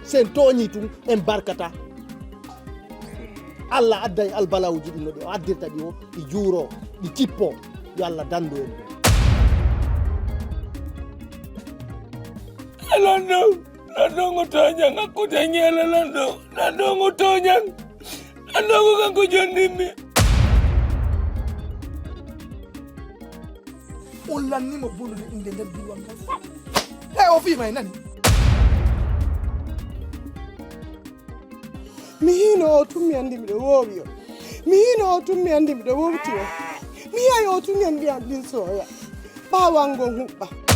sen toñi tum en barkata Allah adday albalawuji ɗi no ɗi o addirta ɗi o ɗi juuro ɗi cippo yo Allah dandu en Lando ngotonya ngakutanya lando ngotonya lando kanko jondimi ullanni mo bulu inde nder diwan ka o fi may nani mi hino o tummi andi miɗo woowi o mi hino o tummi andi miɗo wowti o mi yayi o tummi andi an ɗin soya ɓawangon huɓɓa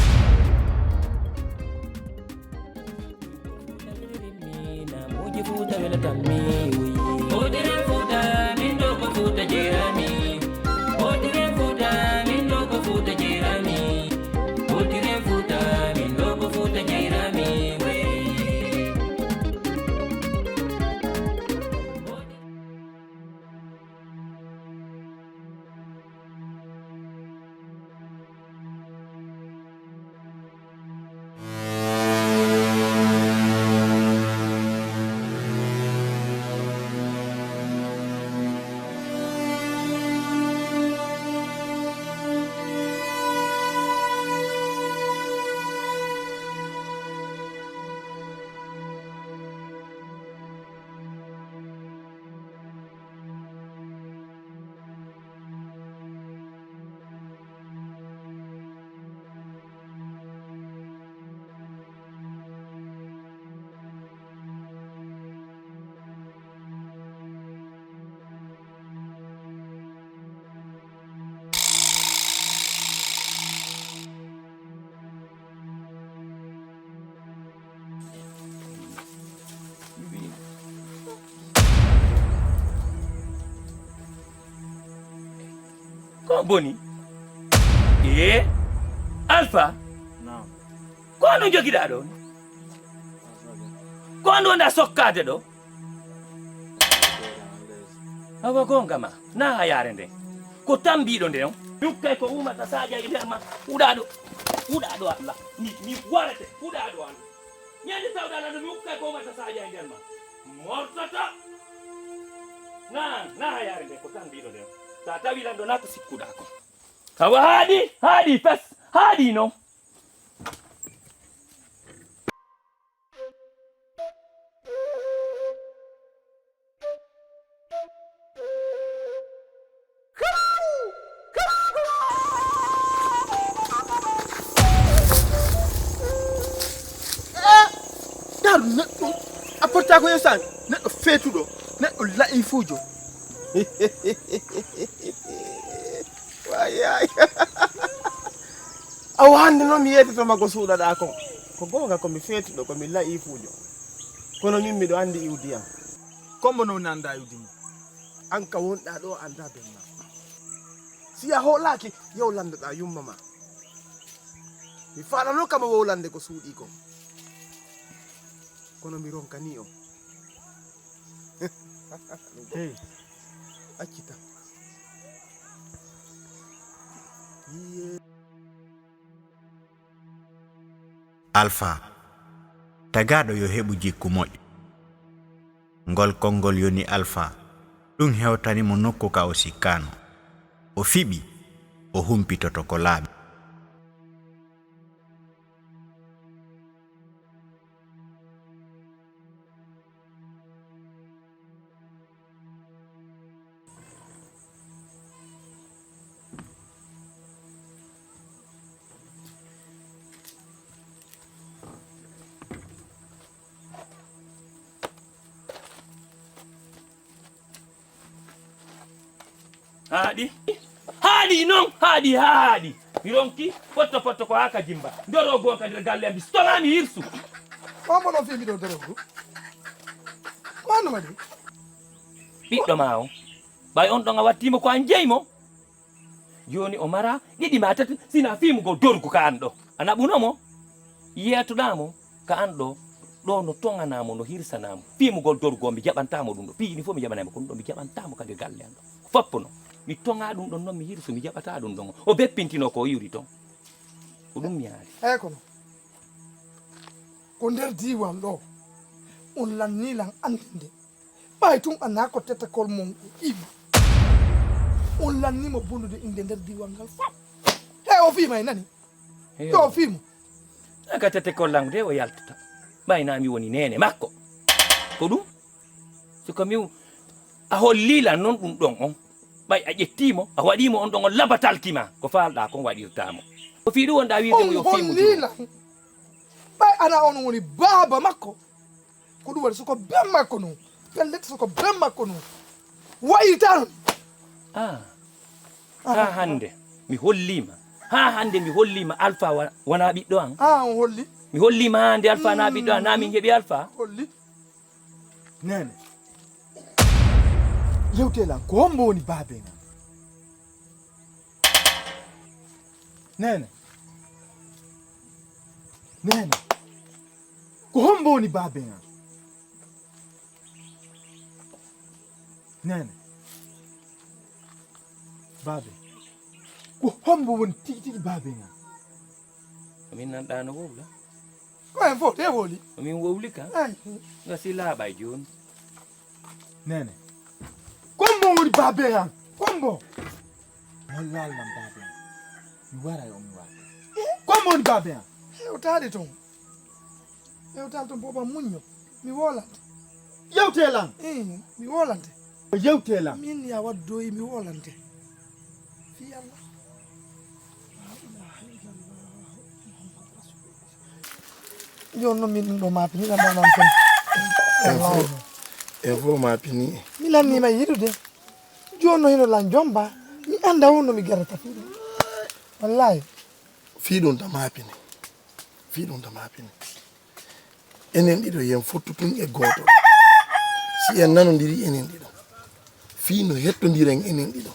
Boni Alpha no ko no jogiɗa ɗo ko nda sokkade ɗo awa gonga ma na ha yare nde ko tambiɗo nde on yukkay ko umata sadia e nder ma uɗaɗo Allah mi warete uɗaɗo Allah ñande tawɗa lando mi yukkay ko umata sadia e nder ma mortata na ha yare nde ko tambiɗo nde on sa tawi lando na ko sikkuɗa ko awa haɗi fes haɗi non daru neɗɗo apporta ko yesani neɗɗo feetuɗo neɗɗo la'i fuujo wayay aw hande noon mi yettetoma ko suuɗaɗa kon ko gonga komi feetuɗo komi la'i fuujo kono min miɗo andi iwdiyam kombo no nanda yudimo an ka wonɗa ɗo anda benma si a hoolaki yow landoɗa yumma ma mi faɗano kama wowlande ko suuɗi kon kono mi ronkani o hey accita Alpha tagaɗo yo heɓu jikku moƴƴo ngol konngol yoni Alpha ɗum hewtanimo nokku ka o sikkano o fiɓi o humpitoto ko laaɓi haɗi non haɗi mi ronki potto ko haka jimba ndoro gonka nder galle am stonami hirsu kombo no fi mi do dorogo ko no madi ɓiɗɗo ma o ɓay on ɗon a wattimo ko an jeymo joni o mara ɗiɗi ma tati sina fimugo dorgu ka an ɗo a naɓunomo yeytoɗamo ka an ɗo no tonganamo no hirsanamo fimugol dorgu o mi jaɓantamo ɗum ɗo piini fof mi jaɓanaymo ko ɗum ɗo mi jaɓantamo kadi galle an ɗo foppuno mi tonga ɗum ɗon noon mi hirsu mi jaɓata ɗum ɗon o beppintino ko yuri ton ko ɗum mi yaari eyi kono ko nder diwan ɗo on lanni lang antinde ɓay tun ana ko tetta kol mon iwi on lannimo bonnude inde nder diwan ngal fam he o fiima e nani yo o fiimo aka tete kollangu de o yaltata ɓaynami woni nene makko ko ɗum soko mi a hollila noon ɗum ɗon on ɓay a ƴettimo a waɗimo on ɗon on labatalkima ko falɗa kon waɗirtamo o fi ɗum wonɗa wiidemo yo fimu hollila ɓay ana on woni baaba makko ko ɗum waɗi soko ben makko noon pellete soko ben makko noon wayita non ha hande mi hollima ha hande mi hollima Alpha wona ɓiɗɗo an on holli mi hollima hande Alpha na ɓiɗɗo an na min heeɓi Alpha holli nene yewtelan ko hombo woni baabe ngan nene nene ko hombo woni baabe ngan nene baabe ko hombo woni tigi tigi baabe ngan min nanɗano wowla ko en fof te woli min wowli ka gasi laaɓay joni nene kombo woni baabe ngan kombo mollallam baabe ngan mi waray o mi wara kombo woni baabe ngan hewtade toon hewtade toon boba muñño mi wolante yewtelan mi wolante yewtelan min ya waddoyi mi wolante fi Allah joni noon min ɗum ɗo maapi miɗanɗanan ton e fo maapini mi lannima yiɗude joni no hino lan jomba mi anda wonno mi garata fiɗum wallahi fiiɗum ta maapini fiiɗum ta maapini enen ɗiɗo yen fottu tun e gooto si en nanodiri enen ɗiɗo fii no hettodiren enen ɗiɗo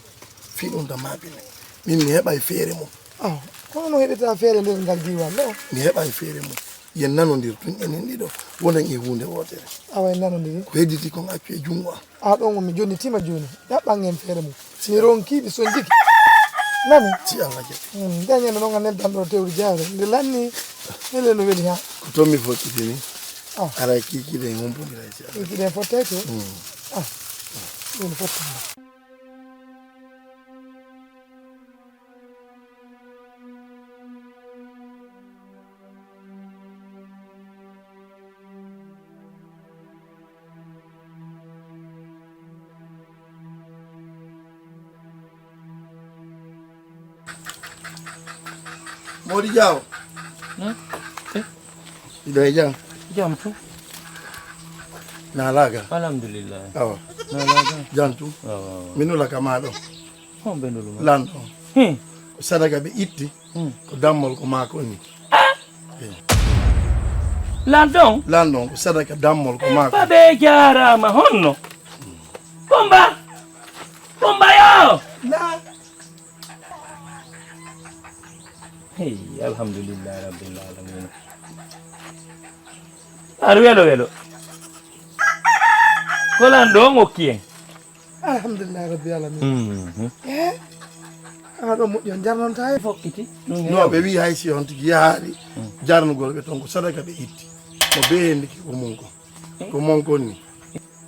fiiɗum ta maapini min mi heɓa e feere mum kono no heɓeta feere nder ngal diwan ɗo mi heɓa e feere mum yen nanodir tun enen ɗiɗo wonen e hunde wotere awa en nanodiri ko hedditi kon accu e jungo an ɗon mi joni tima joni ɗaɓɓan en feere mum mi ronkiɓe son jiki nani si Allah jaɓi dañande ɗon ga neddan ɗo tewri jawre nde lanni hele no weli ha ko toon mi fokkitini ara kikiɗe e humpodira si Allah kikiɗen fottay to ɗum fottama Modi Diaw iɗo e jam jam tu nalaga alhamdulillah awa nalaga jam tu minula kama ɗo hon ɓenuluma lanɗo ko sadaka ɓe itti ko dammol ko mako ni lanɗon lanɗon ko sadaka dammol ko mako baɓe jarama honno komba yo hey alhamdulillah rabbil alamin ar welo ko lanɗo on hokki en alhamdulillah rabbil alamin ana ɗo moƴƴi on jarnonta e fokkiti no ɓe wi hay si on tigi yahaari jarnugol ɓe toon ko sadaka ɓe itti mo be hendiki ko mon kon ko mon kon ni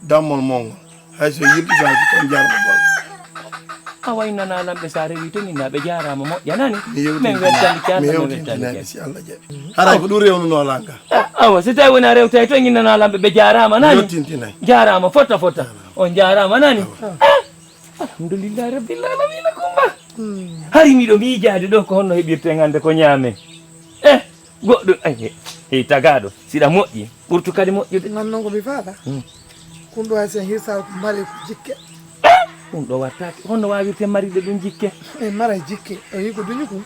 dammol mon ngol hay so yilɗitaaki kon jarnugol a waynana lamɓe saare wi to minna ɓe jarama moƴƴa nani mi min wettandi mi hewtintinaɓe si Allah jaɓi haray ko ɗum rewnuno langa awa so tawi wona rewtay to guinnana lamɓe ɓe jarama nani yottintinayi jarama fotta on jarama nani alhamdulillah rabbil alamina kumba hari miɗo miijade ɗo ko honno heɓirte hande ko ñaame goɗɗo e tagaɗo siɗa moƴƴi ɓurtu kadi moƴƴude nan noon ko mi faala ɗum ɗo hay sen hirsal ko mari ko jikke ɗum ɗo wattaki honno wawirte mariɗe ɗum jikke e mara jikke o yi ko duñi kum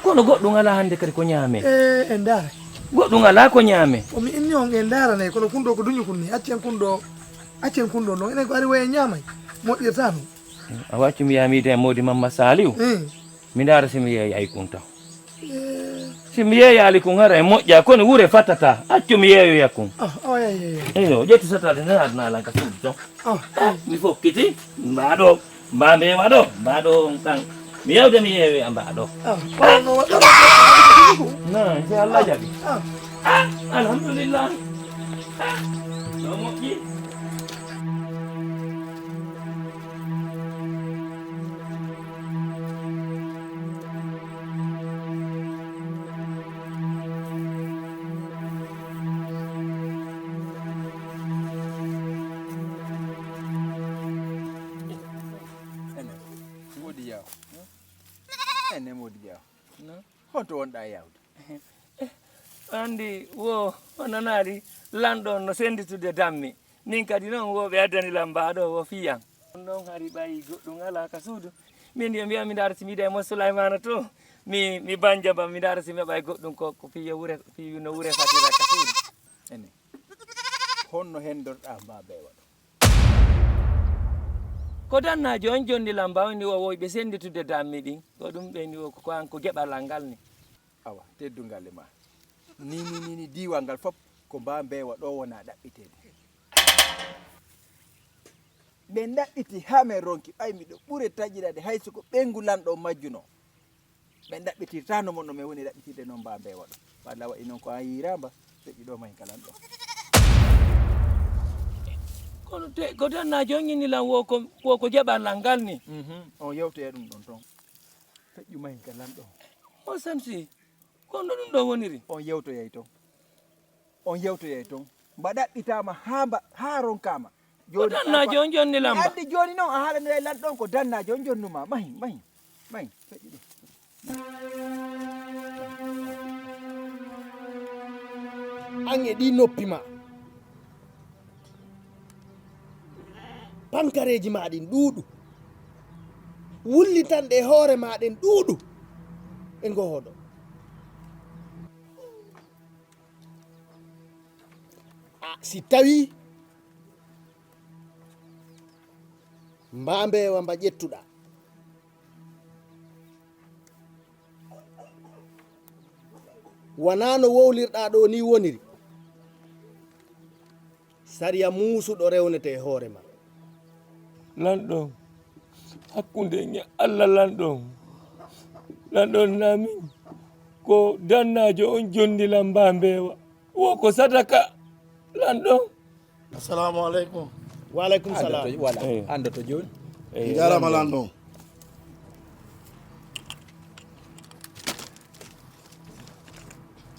kono goɗɗum ala hande kadi ko ñaame en daara goɗɗum ala ko ñaame omi inni on en daaranayi kono kun ɗo ko duñi kun ni accen kun ɗo noon enen ko ari waye ñaamay moƴƴirta ɗum a waccu mi yamide e modi Mamma Saliou mi daara somi yeeyi ay kun taw somi yeeyali kun hara e moƴƴa kono wure fattata accu mi yeeyoya kun eyo ƴetti satade nden aduna ka suudu ton mi fokkiti mbaɗo mba mbewa ɗo mbaɗo kan mi yewde mi yeewe a mbaɗo non so Allah jaɓi alhamdulillah No moƴƴi. Modi yaw. Ene modi yaw. Honto wonɗa yawde. Andi wo onanaɗi lanɗon no senditude dammi nin kadi noon wo ɓe addanilam mbaɗo wo fiyan on ɗon hari ɓayi goɗɗum ala ka suudu min yo mbiyam mi dara si miɗa e mo Souleymana to mi banja bam mi dara si mi heɓa goɗɗum ko fiyo no wure fatira ka suudu. Ene. Honno hendorɗa mba ɓe waɗo. ko dannajo on jonni lamba woni o woyɓe senditude dammi ɗin ko ɗum ɓeni o ko an ko geɓalal ngal ni. Awa teddungal e ma. Ni diwal ngal fop ko mba mbewa ɗo wona ɗaɓɓitede. Ɓe ɗaɓɓiti ha men ronki ɓay miɗo ɓure taƴirade hayso ko ɓengu lanɗo majjuno. Ɓe ɗaɓɓitirtano mon no min woni ɗaɓɓitide noon mba mbewa ɗo. Walla waɗi noon ko an yiramba feƴƴi ɗo mahin kalan ɗo. kono te ko dannajo on ñinnilan wo ko jaɓallal ngal ni. On yewtoya ɗum ɗon toon. Feƴƴu mahin kalan ɗo. O Samsi kono ɗum ɗo woniri. On yewtoyay toon. On yewtoyay toon. Mba ɗaɓɓitama ha ronkama. Ko dannajo on jonni lamba. Andi joni noon a haalanira lanɗon ko dannajo on jonnuma. Mahin feƴƴi ɗum. An e ɗi noppi ma pankareji maɗin ɗuuɗu wullitanɗe hoore maɗen ɗuuɗu e ngohoɗo si tawi mba mbewa mba ƴettuɗa wona no wowlirɗa ɗo ni woniri sariya muusuɗo rewnete e hoore ma lanɗon hakkunde ñe Allah lanɗon namin ko dannajo on jondilam mba mbewa wo ko sadaka lanɗon. assalamu aleykum. waleykum salam. Wala andoto joni. jarama lanɗon.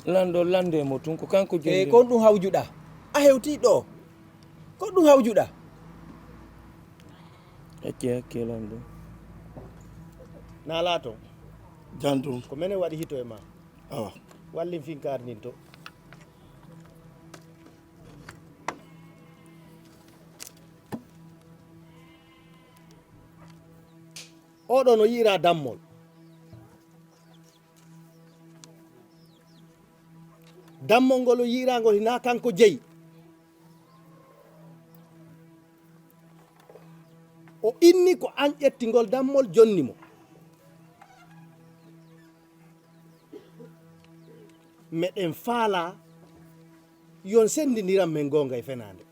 lanɗon lande mo tun ko kanko jondi. Kon ɗum hawjuɗa. A hewti ɗo. Ko ɗum hawjuɗa. Hakke lanɗon. na laato jantum. ko menen waɗi hito e ma Awa. wallin finkar nin to oɗo no yiira dammol dammol ngol o yiirangol hina kanko jeyi o inni ko an ƴettingol dammol jonni mo meɗen faala yon sendiniran men gonga e fenande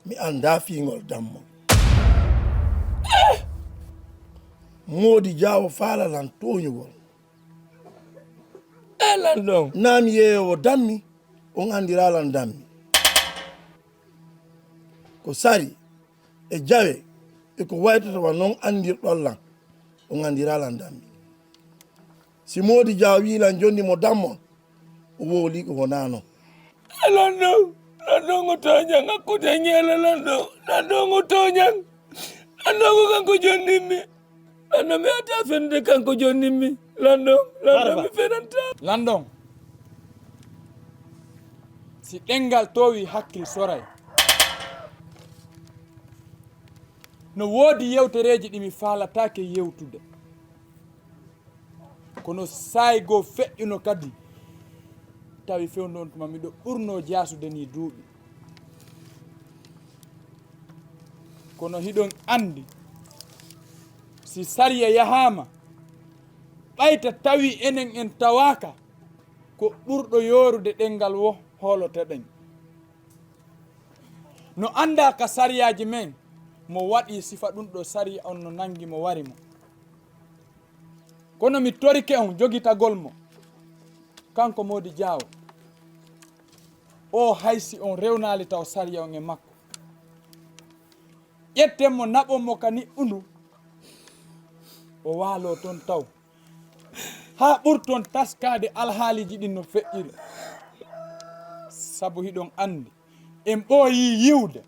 mi anda fiingol dammol moodi jaawo faalalan toñugol lanɗon naami yeeyowo dammi on andiralan dammi ko sari e jawe e ko waytotowa noon andirɗollan on andiralan dammi si moodi jaawo wiilan jonni mo dammon o wowli ko wona noon lanɗon o toñan hakkude ñeele lanɗon o toñan lanɗon ko kanko jonnimmi lanɗon mi ata fende kanko jonnimmi lanɗon mi fenanta lanɗon si ɗengal towi hakkil soray no woodi yewtereji ɗi mi falatake yewtude kono saygo feƴƴuno kadi tawi fewndo on tuma miɗo ɓurno jasude ni duuɓi kono hiɗon andi si sariya yahama ɓayta tawi enen en tawaka ko ɓurɗo yorude ɗengal wo holoteɗen no anda ka sariyaji men mo waɗi sifa ɗum ɗo sariya on no nangi mo wari mo kono mi torike on jogitagol mo kanko Mody Diawo o haysi on rewnali taw sariya on e makko ƴetten mo naɓon mo ka niɓɓundu o waalo toon taw ha ɓurton taskade alhaaliji ɗin no feƴƴiri sabu hiɗon andi en ɓooyi yiwde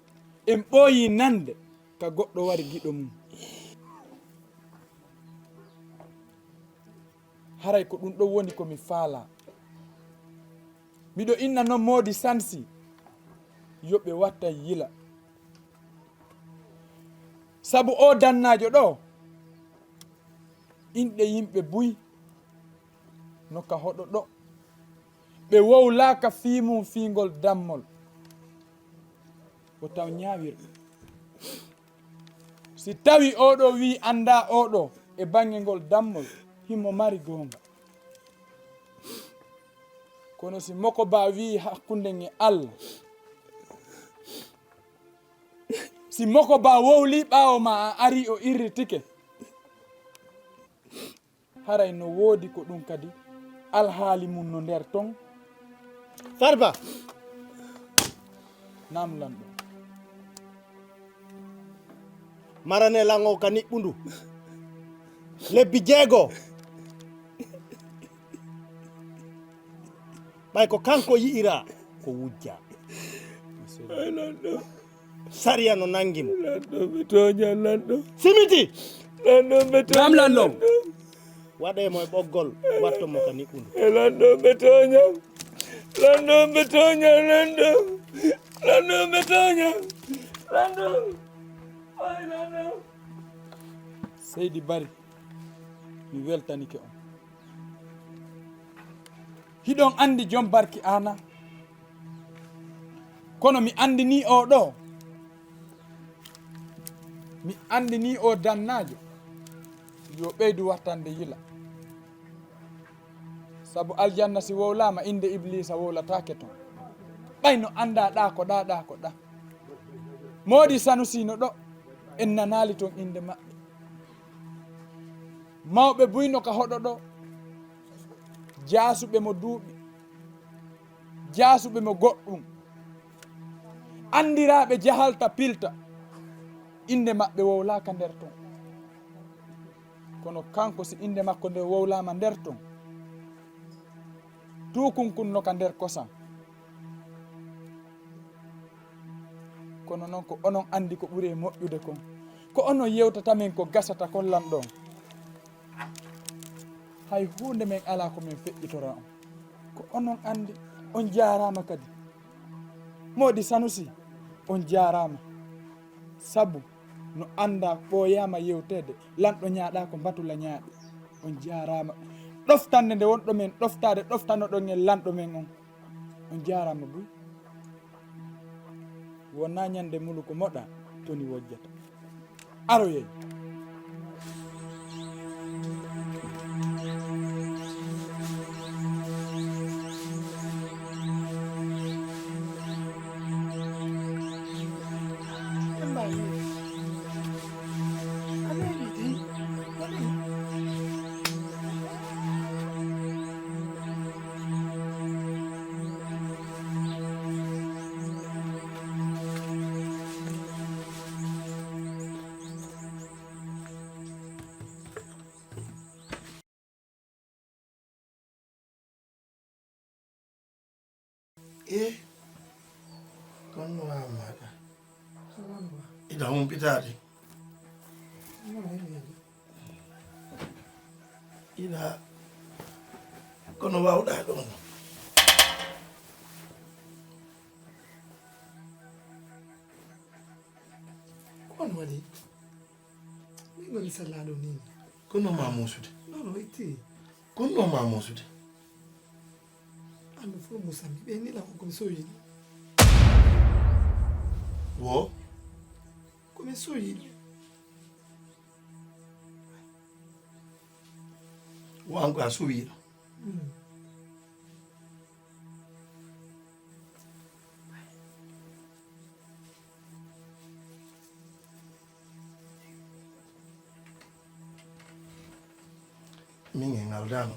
en ɓooyi nande ka goɗɗo wari giɗo mum haray ko ɗum ɗo woni komi faala miɗo inna noon Mody Sansi yoɓe watta yila sabu o dannajo ɗo inɗe yimɓe buy no ka hoɗo ɗo ɓe wowlaka fiimum fiingol dammol o taw ñaawirɗo si tawi oɗo wi anda oɗo e bange ngol dammol himo mari gonga kono si moko ba wi hakkunde e Allah si moko ba wowli ɓawo ma a ari o irritike haray no woodi ko ɗum kadi alhaali mum no nder ton Farba namlanɗo marane lango ka niɓɓundu lebbi 6 ɓay ko kanko yi'ira ko wujja sariya no nangimo simiti namlanɗo waɗe mo e ɓoggol watto mo ka niɓɓundu Seydi Bari mi weltanike on hiɗon andi joom barki ana kono mi andini o ɗo mi andini o dannajo yo ɓeydu wattande yila sabu aljanna si wowlama inde iblisa wowlatake toon ɓayno anda ɗa ko ɗa Mody Sanusi no ɗo en nanali toon inde maɓɓe mawɓe buyno ka hoɗo ɗo jaasuɓe mo duuɓi jaasuɓe mo goɗɗum andiraɓe jahalta pilta inde maɓɓe wowlaka nder ton kono kanko si inde makko nde wowlama nder ton tukunkunno ka nder kosam kono noon ko onon andi ko ɓuuri moƴƴude kon ko onon yewtata men ko gasata kollan ɗon hay hunde men ala ko min feƴƴitora on ko onon andi on jarama kadi Mody Sanusi on jarama sabu no anda ɓooyama yewtede lanɗo ñaaɗa ko batula ñaaɗi on jarama ɗoftande nde wonɗo men ɗoftade ɗoftanoɗon en lanɗo men on jarama buy wonna ñande mulu ko moɗa toni wojjata aroyey kono wamaɗa ida humpitade ida kono wawɗa ɗon kono waɗi min goni sallaɗo ni kono ma musude nono itti kono ma musude ando fo musambi ɓe nila ko komi soyini wo komi soyini wo anko a suwiɗo min e ngaldano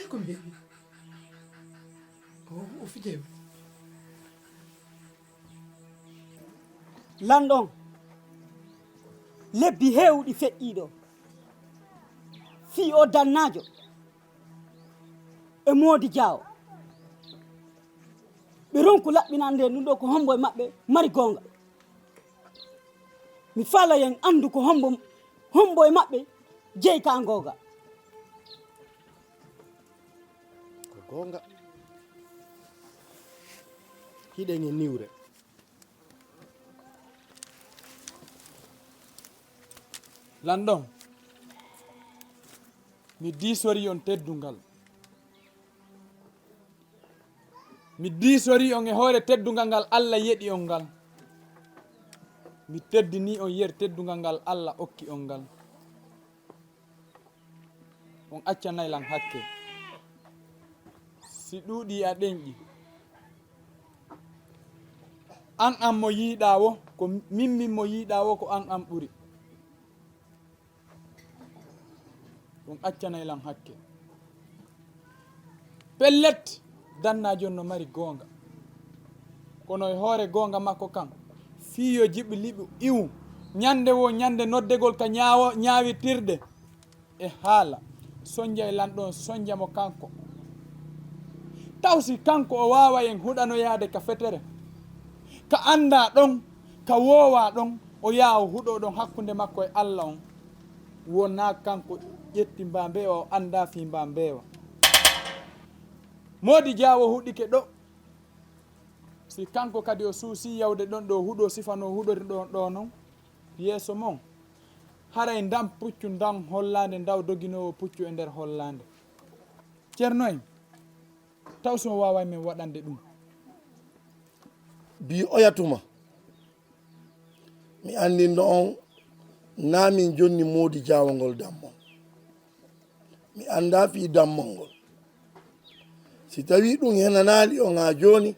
ko mi heeɓi o fijeewi lanɗon lebbi heewɗi feƴƴiiɗo fii o dannaajo e moodi jaawo ɓe ronku laɓɓinande ɗum ɗo ko hombo e maɓɓe mari goonga mi falayen anndu ko hombo e maɓɓe jeyi ka ngooga ko gonga hiɗen e niwre lanɗon mi diisori on teddungal mi diisori on e hoore teddungal ngal Allah yeɗi on ngal mi teddini on yer teddungal ngal Allah okki on ngal on accanaylan hakke si ɗuuɗi a ɗenƴi an mo yiiɗawo ko min mo yiiɗawo ko an ɓuri on accanaylan hakke pellet dannajon no mari goonga kono e hoore goonga makko kan fiyo jiɓi liɓi iwu ñande wo ñande noddegol ka ñawitirde e haala soñdia e lanɗon soñdiamo kanko taw si kanko o wawa en huɗanoyade ka fetere ka anda ɗon ka woowa ɗon o yaa o huɗo ɗon hakkude makko e Allah on wona kanko ƴetti mba mbewa o anda fi mba mbewa moodi jaawo huɗike ɗo si kanko kadi o suusi yawde ɗon ɗo huɗo sifano huɗori ɗon ɗo noon yeeso mon haray ndam puccu ndam hollande ndaw doginowo puccu e nder hollande ceerno en taw so wawa min waɗande ɗum bi oyatuma mi andinno on namin jonni moodi jawangol dammol mi anda fi dammol ngol si tawi ɗum henanali on ha joni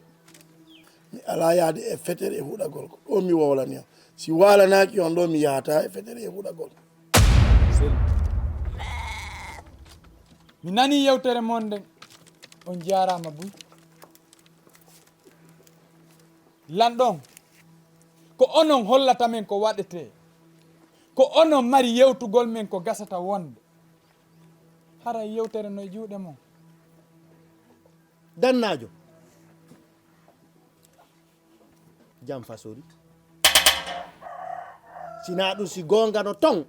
mi ala yaade e fetere e huɗagol ko ɗo mi wowlani on si walanaki on ɗo mi yahata e fetere e huɗagol mi nani yewtere mon nden on jarama buy lanɗon ko onon hollata men ko waɗete ko onon mari yewtugol men ko gasata wonde haray yewtere no e juuɗe mon dannajo jam fasori sina ɗum si gonga no ton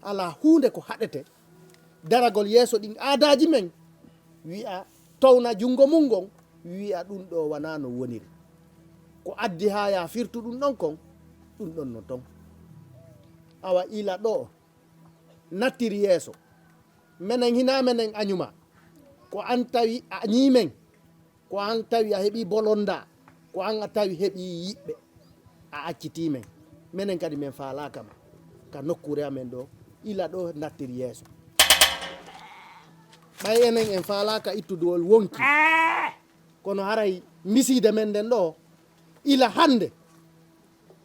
ala hunde ko haɗete daragol yeeso ɗin aadaji men wi'a towna jungo mum gon wi'a ɗum ɗo wana no woniri ko addi ha ya firtu ɗum ɗon kon ɗum ɗon no ton awa ila ɗo nattiri yeeso menen hina menen añuma ko an tawi a ñimen ko an tawi a heeɓi bolonda ko an a tawi heeɓi yiɓɓe a accitimen menen kadi min falakama ka nokkure amen ɗo ila ɗo nattiri yeeso ɓay enen en falaka ittudowol wonki kono haray miside men nden ɗo ila hande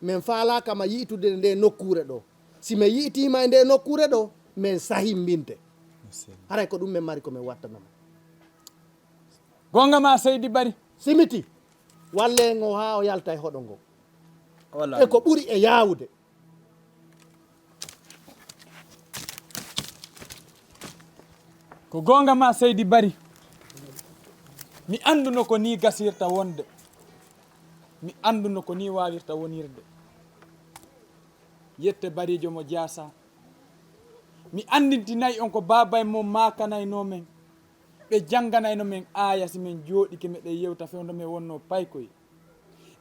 min falakama yiitude nde nokkure ɗo si min yiitima e nde nokkure ɗo min sahimbinte haray ko ɗum min mari komin wattanama gonga ma Seydi Bari simiti walle ngo ha o yalta e hoɗo ngo e ko ɓuri e yawude ko gonga ma Seydi Bari mi anduno ko ni gasirta wonde mi anduno ko ni wawirta wonirde yette barijo mo jaasa mi andintinayi on ko babay mo makanayno men ɓe janganayno men aya si min jooɗike meɗen yewta fewdo men wonno paykoy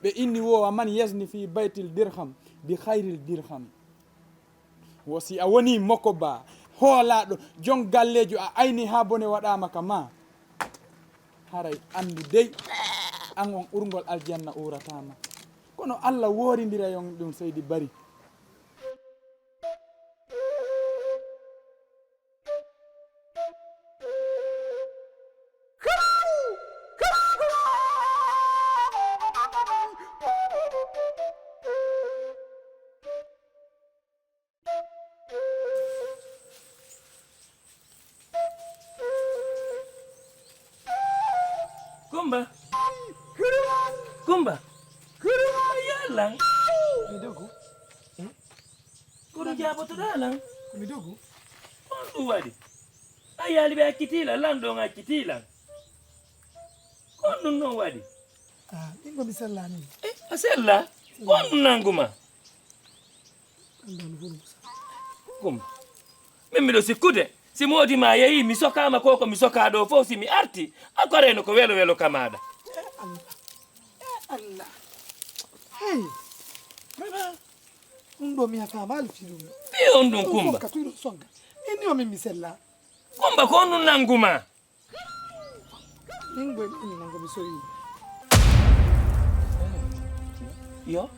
ɓe inni wo man yasni fi baytil dirham bi hayril dirham wo si a woni mokko ba hoolaɗo jon gallejo a ayni ha bone waɗama ka ma haray andu dey an on ɓurgol aljanna uratama kono Allah woridira yon ɗum Seydi Bari Kumba. Kumba. Yalang. mi dogo Kono jaboto dalang. mi dogo On ɗum waɗi. A yaali ɓe akkitiila lanɗon akkitiila. On ɗum noon waɗi. ɗin komi sellani A sella. On ɗum nanguma. Kumba. Min miɗo sikkude. Si moodi ma yehi mi sokama ko mi soka ɗo fof si mi arti akoreno ko welo welo kamaɗa. Allah hey vraiment ɗum ɗo mi yafama alfi ɗum Fi on ɗum Kumba. sogga tuyɗo sogga inni o min mi sella Kumba ko on ɗum nanguma. ɗin ɓoy ɗini nango mi soyi Yo.